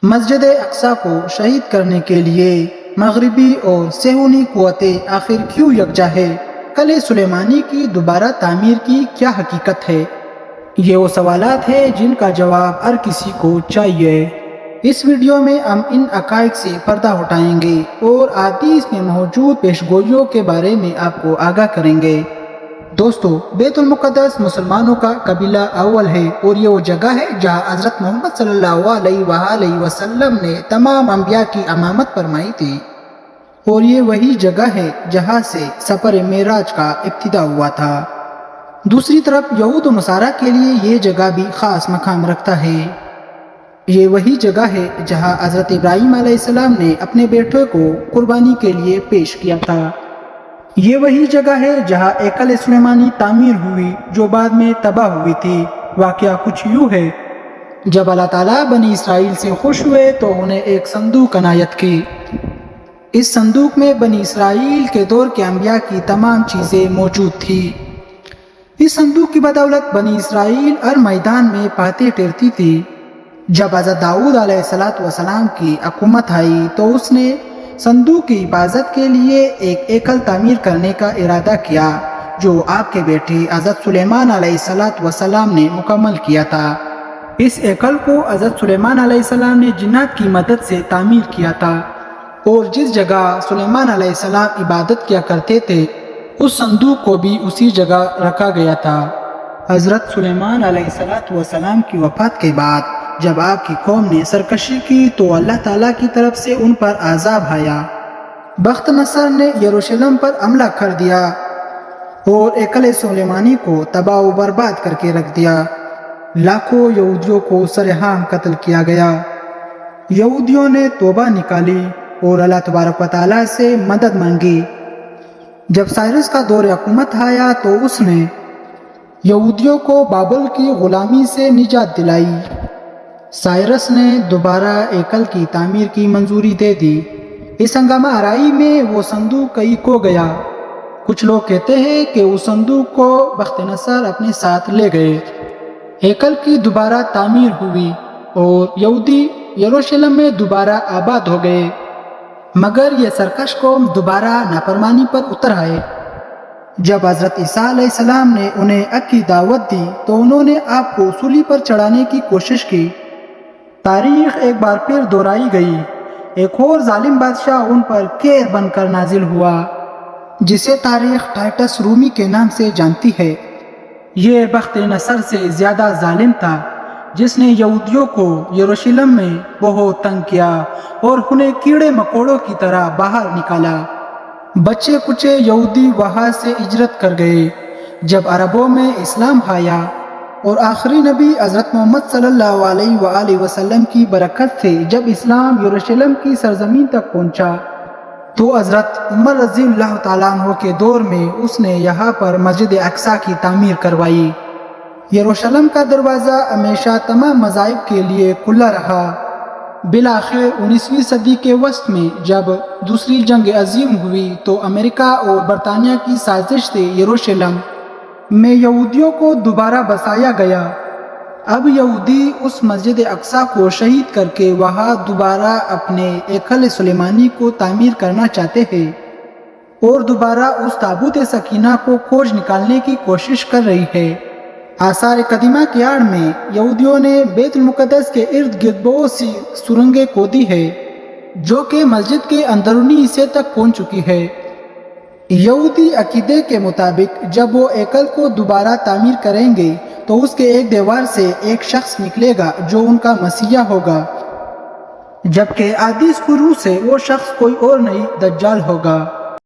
مسجد اقصی کو شہید کرنے کے لیے مغربی اور صہیونی قوتیں آخر کیوں یکجا ہے؟ قلعہ سلیمانی کی دوبارہ تعمیر کی کیا حقیقت ہے؟ یہ وہ سوالات ہیں جن کا جواب ہر کسی کو چاہیے۔ اس ویڈیو میں ہم ان حقائق سے پردہ اٹھائیں گے اور احادیث میں موجود پیشگوئیوں کے بارے میں آپ کو آگاہ کریں گے۔ دوستو، بیت المقدس مسلمانوں کا قبلہ اول ہے اور یہ وہ جگہ ہے جہاں حضرت محمد صلی اللہ علیہ وآلہ وسلم نے تمام انبیاء کی امامت فرمائی تھی، اور یہ وہی جگہ ہے جہاں سے سفر معراج کا ابتدا ہوا تھا۔ دوسری طرف یہود و نصارہ کے لیے یہ جگہ بھی خاص مقام رکھتا ہے۔ یہ وہی جگہ ہے جہاں حضرت ابراہیم علیہ السلام نے اپنے بیٹے کو قربانی کے لیے پیش کیا تھا۔ یہ وہی جگہ ہے جہاں قلعہ سلیمانی تعمیر ہوئی جو بعد میں تباہ ہوئی تھی۔ واقعہ کچھ یوں ہے، جب اللہ تعالیٰ بنی اسرائیل سے خوش ہوئے تو انہیں ایک صندوق عنایت کی۔ اس صندوق میں بنی اسرائیل کے دور کے انبیاء کی تمام چیزیں موجود تھی۔ اس صندوق کی بدولت بنی اسرائیل ہر میدان میں پاتے ٹھہرتی تھی۔ جب حضرت داؤد علیہ السلام کی حکومت آئی تو اس نے صندوق کی حفاظت کے لیے ایک ہیکل تعمیر کرنے کا ارادہ کیا جو آپ کے بیٹے حضرت سلیمان علیہ السلام نے مکمل کیا تھا۔ اس ہیکل کو حضرت سلیمان علیہ السلام نے جنات کی مدد سے تعمیر کیا تھا، اور جس جگہ سلیمان علیہ السلام عبادت کیا کرتے تھے اس صندوق کو بھی اسی جگہ رکھا گیا تھا۔ حضرت سلیمان علیہ السلام کی وفات کے بعد جب آپ کی قوم نے سرکشی کی تو اللہ تعالیٰ کی طرف سے ان پر عذاب آیا۔ بخت نصر نے یروشلم پر حملہ کر دیا اور قلعہ سلیمانی کو تباہ و برباد کر کے رکھ دیا۔ لاکھوں یہودیوں کو سرعام قتل کیا گیا۔ یہودیوں نے توبہ نکالی اور اللہ تبارک و تعالیٰ سے مدد مانگی۔ جب سائرس کا دور حکومت آیا تو اس نے یہودیوں کو بابل کی غلامی سے نجات دلائی۔ سائرس نے دوبارہ ہیکل کی تعمیر کی منظوری دے دی۔ اس ہنگامہ آرائی میں وہ صندوق کہیں کھو گیا۔ کچھ لوگ کہتے ہیں کہ اس صندوق کو بخت نصر اپنے ساتھ لے گئے۔ ہیکل کی دوبارہ تعمیر ہوئی اور یہودی یروشلم میں دوبارہ آباد ہو گئے، مگر یہ سرکش قوم دوبارہ نافرمانی پر اتر آئے۔ جب حضرت عیسیٰ علیہ السلام نے انہیں حق کی دعوت دی تو انہوں نے آپ کو سولی پر چڑھانے کی کوشش کی۔ تاریخ ایک بار پھر دہرائی گئی۔ ایک اور ظالم بادشاہ ان پر قہر بن کر نازل ہوا جسے تاریخ ٹائٹس رومی کے نام سے جانتی ہے۔ یہ بخت نصر سے زیادہ ظالم تھا، جس نے یہودیوں کو یروشلم میں بہت تنگ کیا اور انہیں کیڑے مکوڑوں کی طرح باہر نکالا۔ بچے کچے یہودی وہاں سے ہجرت کر گئے۔ جب عربوں میں اسلام آیا اور آخری نبی حضرت محمد صلی اللہ علیہ وآلہ وسلم کی برکت سے جب اسلام یروشلم کی سرزمین تک پہنچا تو حضرت عمر رضی اللہ تعالیٰ عنہ کے دور میں اس نے یہاں پر مسجد اقصی کی تعمیر کروائی۔ یروشلم کا دروازہ ہمیشہ تمام مذاہب کے لیے کھلا رہا۔ بالآخر 19ویں صدی کے وسط میں جب دوسری جنگ عظیم ہوئی تو امریکہ اور برطانیہ کی سازش سے یروشلم میں یہودیوں کو دوبارہ بسایا گیا۔ اب یہودی اس مسجد اقصی کو شہید کر کے وہاں دوبارہ اپنے ہیکل سلیمانی کو تعمیر کرنا چاہتے ہیں اور دوبارہ اس تابوت سکینہ کو کھوج نکالنے کی کوشش کر رہی ہے۔ آثار قدیمہ کی آڑ میں یہودیوں نے بیت المقدس کے ارد گرد بہت سی سرنگیں کھودی ہے جو کہ مسجد کے اندرونی حصے تک پہنچ چکی ہے۔ یہودی عقیدے کے مطابق جب وہ ہیکل کو دوبارہ تعمیر کریں گے تو اس کے ایک دیوار سے ایک شخص نکلے گا جو ان کا مسیحا ہوگا، جبکہ احادیث کی روح سے وہ شخص کوئی اور نہیں، دجال ہوگا۔